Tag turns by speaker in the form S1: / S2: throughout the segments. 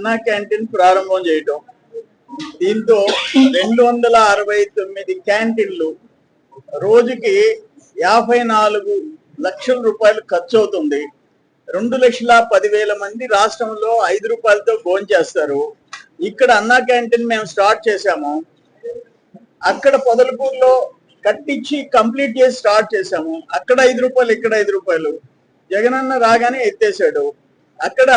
S1: అన్నా క్యాంటీన్ ప్రారంభం చేయటం. దీంతో 269 క్యాంటీన్లు, రోజుకి 54 లక్షల రూపాయలు ఖర్చు అవుతుంది. 2,10,000 మంది రాష్ట్రంలో 5 రూపాయలతో భోంచేస్తారు. ఇక్కడ అన్నా క్యాంటీన్ మేము స్టార్ట్ చేశాము. అక్కడ పొదలకూరులో కట్టించి కంప్లీట్ చేసి స్టార్ట్ చేశాము. అక్కడ 5 రూపాయలు, ఇక్కడ 5 రూపాయలు. జగనన్న రాగానే ఎత్తేసాడు. అక్కడ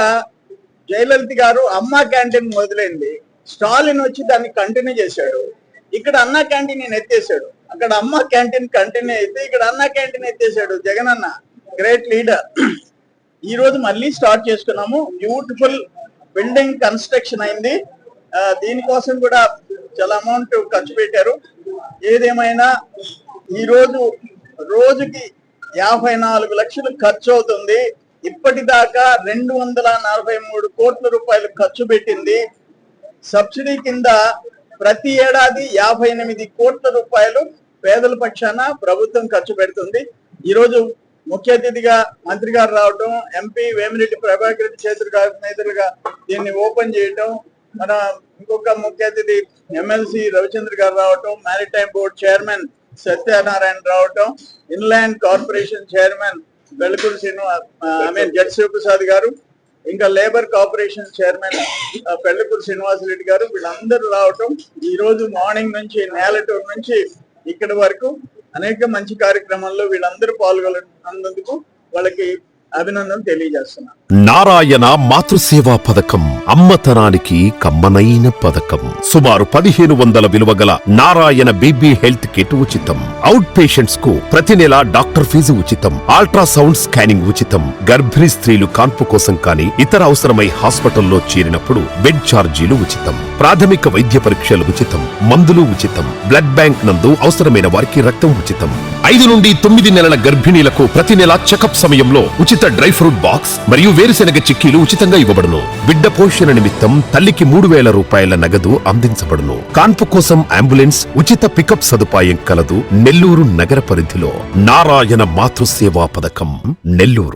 S1: జయలలిత గారు అమ్మా క్యాంటీన్ మొదలైంది. స్టాలిన్ వచ్చి దాన్ని కంటిన్యూ చేశాడు. ఇక్కడ అన్నా క్యాంటీన్ ఎత్తేసాడు. అక్కడ అమ్మా క్యాంటీన్ కంటిన్యూ అయితే ఇక్కడ అన్నా క్యాంటీన్ ఎత్తేసాడు. Jagananna great leader. ఈ రోజు మళ్ళీ స్టార్ట్ చేసుకున్నాము. బ్యూటిఫుల్ బిల్డింగ్ కన్స్ట్రక్షన్ అయింది. దీనికోసం కూడా చాలా అమౌంట్ ఖర్చు పెట్టారు. ఏదేమైనా ఈ రోజుకి 54 లక్షలు ఖర్చు అవుతుంది. ఇప్పటిదాకా 243 కోట్ల రూపాయలు ఖర్చు పెట్టింది. సబ్సిడీ కింద ప్రతి ఏడాది 58 కోట్ల రూపాయలు పేదల పక్షాన ప్రభుత్వం ఖర్చు పెడుతుంది. ఈరోజు ముఖ్య అతిథిగా మంత్రి గారు రావటం, ఎంపీ వేమిరెడ్డి ప్రభాకర్ రెడ్డి చేతుల మీదుగా దీన్ని ఓపెన్ చేయటం, మన ఇంకొక ముఖ్య అతిథి ఎమ్మెల్సీ రవిచంద్ర గారు రావటం, మారిటైమ్ బోర్డ్ చైర్మన్ సత్యనారాయణ రావటం, inland corporation chairman Velukuru Z Sivaprasad గారు, ఇంకా labour corporation chairman Pellakuru Srinivasareddy గారు, వీళ్ళందరూ రావటం. ఈ రోజు మార్నింగ్ నుంచి నేలటూరు నుంచి ఇక్కడి వరకు అనేక మంచి కార్యక్రమాల్లో వీళ్ళందరూ పాల్గొన్నందుకు వాళ్ళకి అభినందనలు తెలియజేస్తున్నాను.
S2: నారాయణ మాతృసేవా పథకం అమ్మతనానికి కమ్మనైన పథకం. సుమారు 1500 విలువ గల నారాయణ బేబీ హెల్త్ కిట్ ఉచితం. అవుట్ పేషెంట్స్ కు ప్రతి నెల డాక్టర్ ఫీజు ఉచితం. అల్ట్రాసౌండ్ స్కానింగ్ ఉచితం. గర్భిణీ స్త్రీలు కాన్పు కోసం కానీ ఇతర అవసరమై హాస్పిటల్లో చేరినప్పుడు బెడ్ ఛార్జీలు ఉచితం. ప్రాథమిక వైద్య పరీక్షలు ఉచితం. మందులు ఉచితం. బ్లడ్ బ్యాంక్ నందు అవసరమైన వారికి రక్తం ఉచితం. 5 నుండి 9 నెలల గర్భిణీలకు ప్రతి నెల చెకప్ సమయంలో ఉచిత డ్రై ఫ్రూట్ బాక్స్ మరియు వేరుశెనగ చిక్కీలు ఉచితంగా ఇవ్వబడును. బిడ్డ పోషణ నిమిత్తం తల్లికి 3,000 రూపాయల నగదు అందించబడును. కాన్పు కోసం అంబులెన్స్ ఉచిత పికప్ సదుపాయం కలదు. నెల్లూరు నగర పరిధిలో నారాయణ మాతృసేవా పథకం, నెల్లూరు.